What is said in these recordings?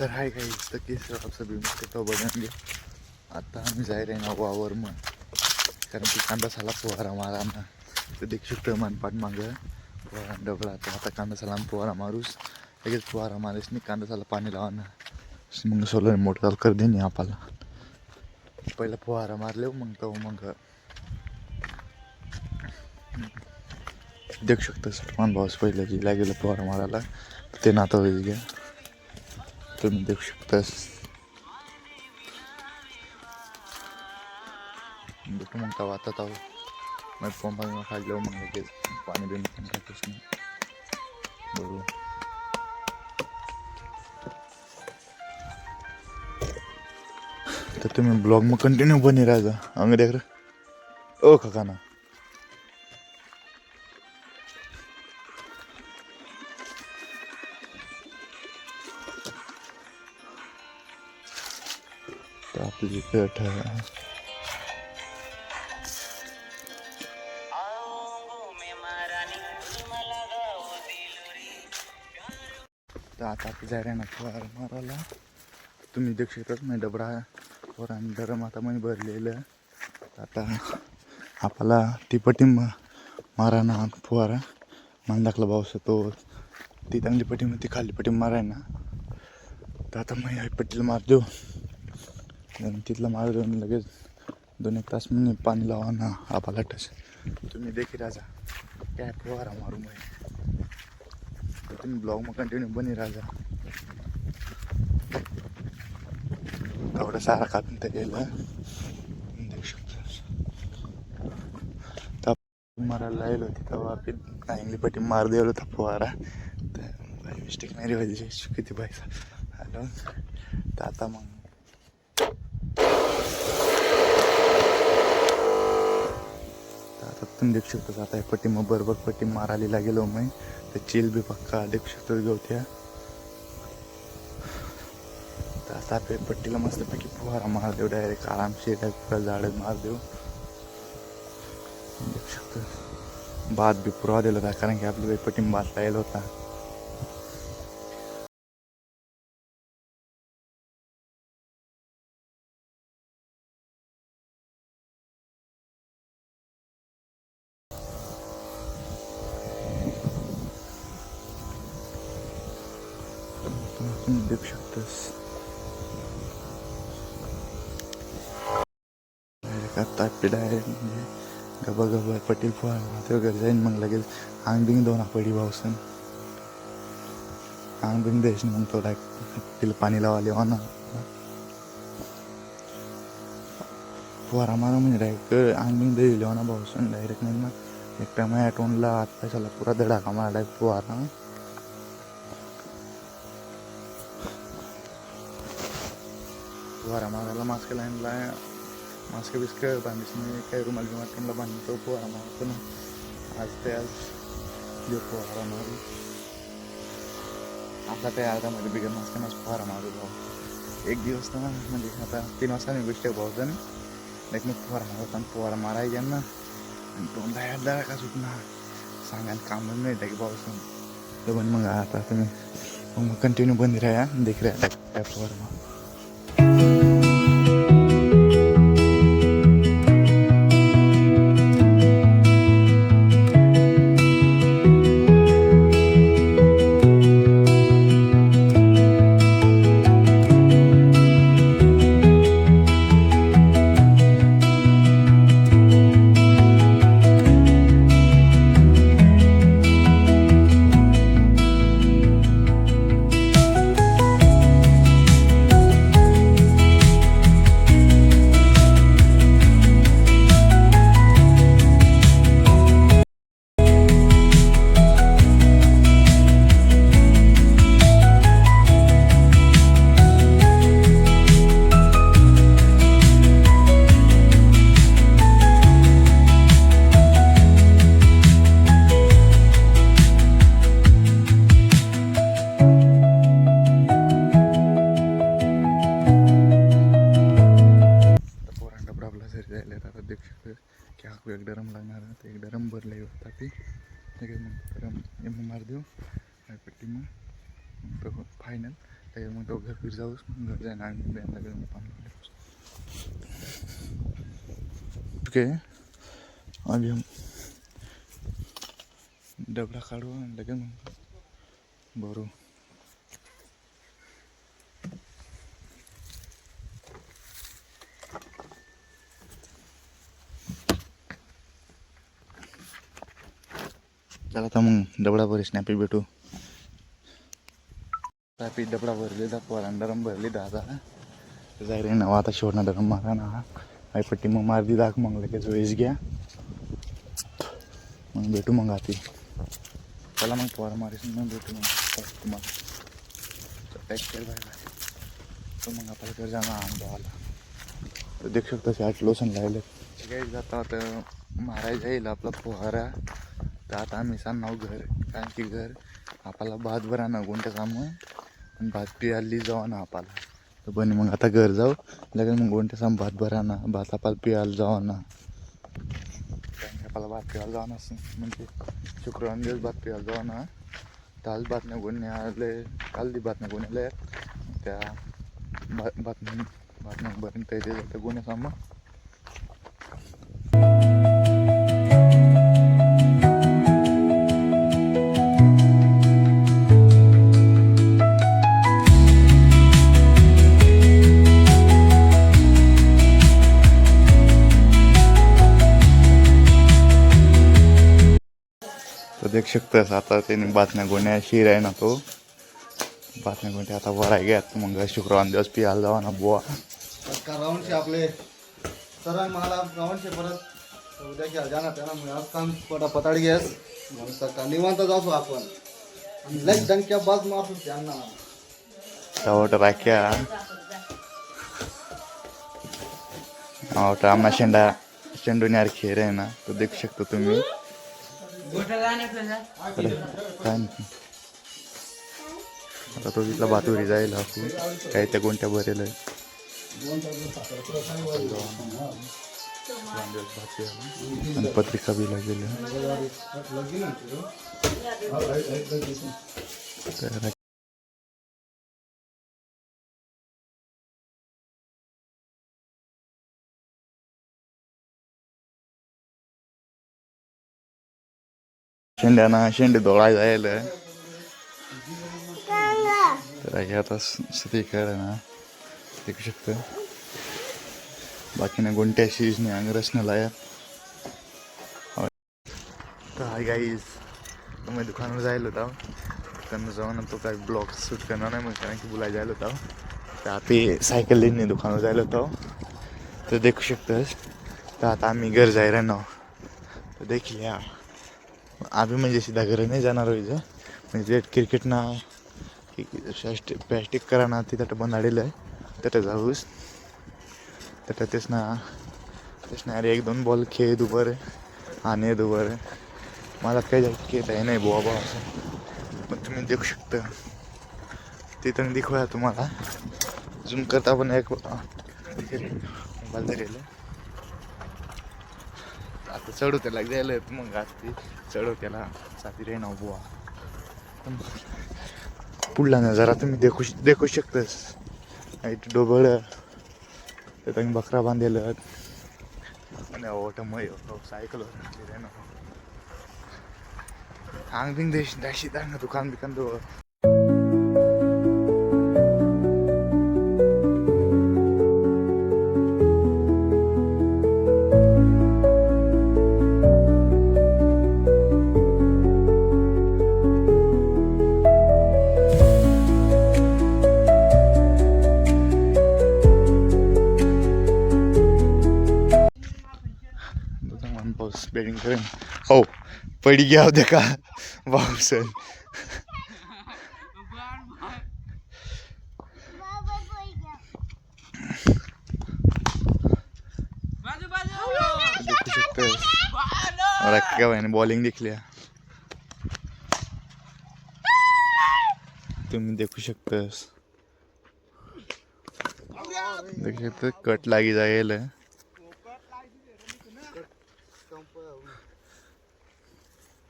तर आहे काही तर केसरचं बी मग तो बनवून घे. आता आम्ही जायला ना वावर मग कारण की कांदा साला फवारा मारा ना तर देखील मनपाट मागं फवारा डबला आता कांदा साला फवारा मारूस लगेच फवारा मारेस नाही कांदा साला पाणी लावा ना मग सोलर मोटर चालू कर देईन आपल्याला पहिला फवारा मारले मग तो मग देखू शकता सटमान भाऊस पहिलं जी लागेल फवारा मारायला ते नातं होईल घ्या तुम्ही देखू शकतास भेटू मग का वाटत आहो मग पंपा खाल्लं मग लगेच पाणी बिणी पण टाकूच नाही बरोबर तर तुम्ही ब्लॉग मग कंटिन्यू बनी राहा अंगड्याकडं ओ काका तर आपली पेठ तर आता आपली जायला ना फवारा मारायला तुम्ही देखू शकतात नाही डबडा वर आणि धरम आता मध्ये भरलेलं आता आपल्याला ती पट्टी मारा ना फवारा मान दाखला पाऊस तो ती चांगली पट्टी मग ती खाली पट्टी माराय ना तर आता मग ह्या पट्टीला मार देऊ तिथला मार देऊन लगेच 2-1 तास मी पाणी लावा ना आपल्याला टच तुम्ही देखील राजा काय फवारा मारू मग तुम्ही ब्लॉग मग कंटिन्यू बनी राजा एवढं सारा कापून तर गेलं देऊ शकतो तर मारायला लागलो होती तेव्हा आपण चांगली पट्टी मार दिला होता फवारा तर बाई मिस्टेक नाही व्हायची किती पैसा हॅलो तर आता मग आता तुम्ही देखू शकतो आता पट्टी मग बरोबर पट्टी मारायला गेलो मग तर चिल बी पक्का देखू शकतो गवत्या तर आता आपल्या पट्टीला मस्तपैकी फुहारा मार देऊ डायरेक्ट आरामशीर पुरा झाडच मार देऊ देखू शकतो भात बी पुरावा दिला होता कारण की आपली पट्टी भात लागेल होता तुम्ही देखू शकतोस आता आपली डायरेक्ट म्हणजे गबा गबा पट्टी फुहारा ते वगैरे जाईन मग लगेच आंग बिंग दोन पडी भाऊसन आंग बिंग द्यायची मग तो डायरेक्ट तिला पाणी लावाले ना फुहारा मारा म्हणजे डायरेक्ट आंग बिंग द्यायला ना भाऊसन डायरेक्ट नाही मग एक टाइम ॲटोनला हात पैशाला पुरा धडाका मारा डायरेक्ट फुहारा फुहारा मारायला मास्क लाईनला मास्क बिस्क बांधीस काही रुमाल बिमाल बांधतो फुहारा मारतो ना आज ते आज जो फुहारा मारू आता ते अर्धामध्ये बिगर मास्कनाच फुहारा मारू भाऊ एक दिवस ना म्हणजे आता 3 वाजता मी गोष्ट भाऊजन लाईक मग फुहारा मारतो आणि फुहारा मारायच्या ना आणि तोंडा यादा का सुटणार सांगायला कामच नाही की भाऊसन तर पण मग आता तुम्ही मग कंटिन्यू बंद राहा देख राहा काय फुहारा मार एक डरम लागणार तर एक डरम भरले तापी मग डरम मार देऊ पट्टी मग फायनल मग तो घर फिर जाऊस घर जाईन आणि लागेल ओके. अभी हम डबडा काढू आणि लगेच मग भरू. चला आता मग डबडा भरी स्नॅपी भेटू. स्नॅपी डबडा भरलेला पोरान डरम भरली दादा जाय रे नवा आता शेवटना डरम मारा ना आई पट्टी मग मारदी दाख मग लगेच वेळेस घ्या मग भेटू मग आती. चला मग पोरा मारीस मग भेटू मग तुम्हाला टॅक्स केलं बाय तो मग आपल्याला घर जाणार आंबाला तर देख शकता से आठ लोसन लागले काही जाता आता मारायला जाईल आपला पोहारा. तर आता आम्ही सांगणार घर कारण की घर आपल्याला भात भरा ना कोणत्या कामं आणि भात पियाली जाऊ ना आपल्याला तर पण मग आता घर जाऊ लगेच मग कोणत्या साम भात भरा ना भात आपल्याला पियाला जाऊ ना कारण की आपल्याला भात पियाला जाऊ ना म्हणजे शुक्रवार दिवस भात पियाला जाऊ ना काल भात नाही कोणी आले काल दी भात नाही कोणी आले त्या भात नाही भरून ते जातं कोणी साम. तो देख शकतोस आता त्याने बातम्या गोण्या शिर आहे ना तो बातम्या गोण्या आता वराय घ्यात मग शुक्रवार दिवस पियाला जावा ना बुवा. राऊंडचे आपले सर मला राऊंडचे परत उद्या घ्या जाणार त्यांना मग आज काम पताडी गॅस मग सकाळ निवांत जातो आपण आणि लग डंक्या बाज मारतो त्यांना टवट राख्या आमना शेंडा शेंडून यार खेर आहे ना तो देख शकतो तुम्ही. काय नाही आता तो तिथला बातुरी जाईल आपण काय त्या गोंट्या भरेल आणि पत्रिका बी लागेल शेंड्याना शेंडे दोळा जाईल तर आता स्थिती कर ना देखू शकतो बाकी ना गोंट्या शिजणे अंगरसण्याला यार. तर हाय गाईज तुम्ही दुकानावर जायला होता दुकानावर जाऊन तो काय ब्लॉग शूट करणार नाही मग कारण की बुलायला जायला होता तर आता सायकल लेने दुकानावर जायला होता तर देखू शकतोस. तर आता आम्ही घर जायला ना तर देखील या आम्ही म्हणजे सीधा घरी नाही जाणार होईचं म्हणजे क्रिकेट ना प्लॅस्टिक करा ना तिथं बनाडेलं आहे तिथं जाऊस तर तेच ना अरे एक दोन बॉल खेळ दुपार आणि दुपार मला काही जास्त खेळत आहे नाही बुवा असं पण तुम्ही देखू शकता तिथं दिखूया तुम्हाला झूम करता पण एक मोबाईल तरी आता चढू त्याला द्यायला मग असते चढू त्याला साथी रे ना बुवा पुढला नजारा तुम्ही देखू शकतास डोबळ तर बकरा बांधलेलं आणि ओटमय सायकल रे ना हांग बिंग देश दाशी ना दुकान बिकान दो. पाऊस बेडिंग करेन हो पडी गया होते का भाऊ सर देखू शकते और क्या भाई ने बॉलिंग दिख लिया तुम्ही देखू शकतास देख सकते कट लागी जाएल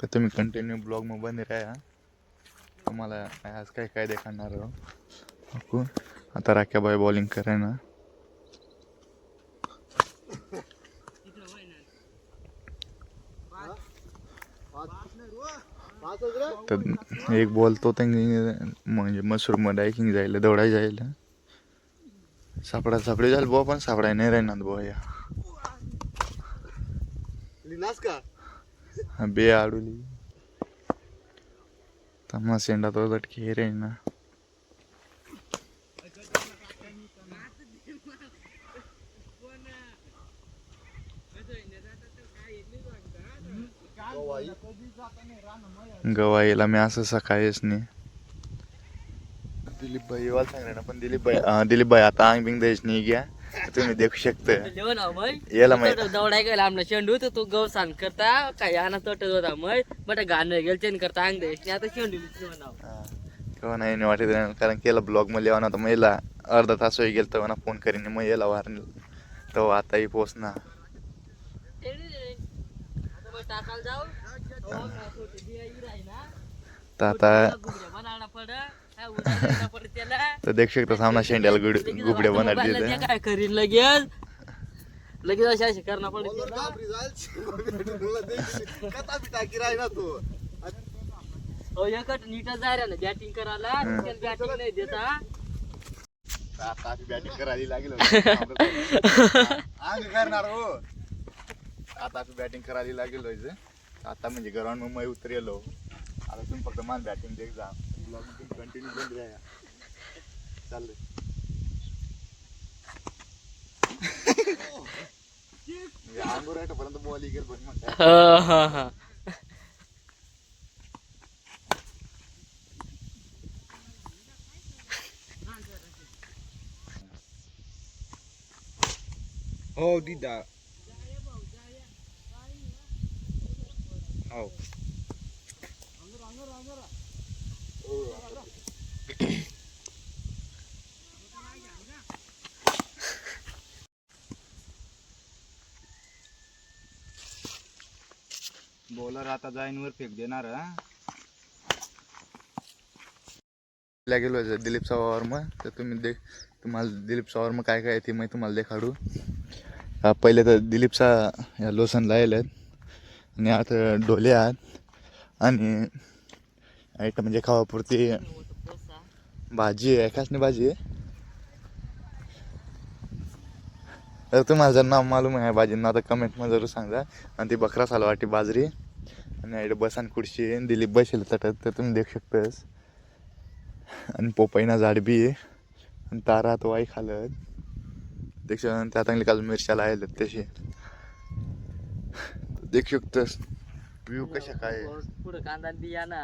तर तुम्ही कंटिन्यू ब्लॉग में बने रहा तुम्हाला आज काय काय देखाणार ओके. आता राख्याबाई बॉलिंग कराय ना. तर एक बॉल तो म्हणजे मशरूम डायकिंग जायला दौडाय जायला सापडी झालं बुवा, पण सापडाय नाही राहणार बुवा. या बे आडुली तम्हा शेंडा तो झटके रे ना. गवाईला मी असं सकाळीच नाही. दिलीप भाई वाल सांगणार ना, पण दिलीप भाई आता अंग बिंग द्यायच नाही घ्या. तुम्ही देखू शकता याला माहिती दौडाय गेला आमना शेंडू तर तो गव सांग करता काय आना तोट होता मै बट गाणं गेल चेन करता अंग द्यायच आता शेंडू किंवा नाही वाटत, कारण केला ब्लॉग मध्ये येऊन आता महिला अर्धा तास होई गेल तर म्हणा फोन करीन मग याला वारण तो आताही पोचना. टाकाल जाऊ तर आता तर देख शकता सामना शेंड्याला गुबड्या बनवले काय करीन लगेच लगेच अशी करणं पडत एकट नीटच जाय ना बॅटिंग करायला बॅटिंग नाही देता. आता बॅटिंग करायला लागेल करणार हो. आता बॅटिंग करायला लागेल आता म्हणजे ग्राउंड मग उतरेलो. आता तुम्ही फक्त मान बॅटिंग देख जा ब्लॉग कंटिन्यू बंद राहा चाललंय. अंगूर पर्यंत बॉल गेल पण म्हणतात. हो दिदा हो बॉलर आता जाईनवर फेक देणार. गेलो दिलीप सावर मग तर तुम्हाला दिलीप सावर मग काय काय ते मी तुम्हाला देखाडू. पहिले तर दिलीपचा या लोसनला येतात आणि आता डोले आहेत आणि आयटम म्हणजे खावापुरती भाजी आहे. एकाच नाही भाजी आहे. तर तुम्हाला जर नाव मालूम आहे भाजींना आता कमेंटमध्ये जरूर सांगा. आणि ती बकरा सालवाटी बाजरी आणि बसान खुर्ची दिलीप बसेल तटत तर तुम्ही देऊ शकतास. आणि पोपईना झाड बी आहे आणि तारा तो आई खालत देख त्या चांगली काल मिरच्याला आहे तशी देख शकतोस. व्ह्यू कशा काय पुढे कांदा बिया ना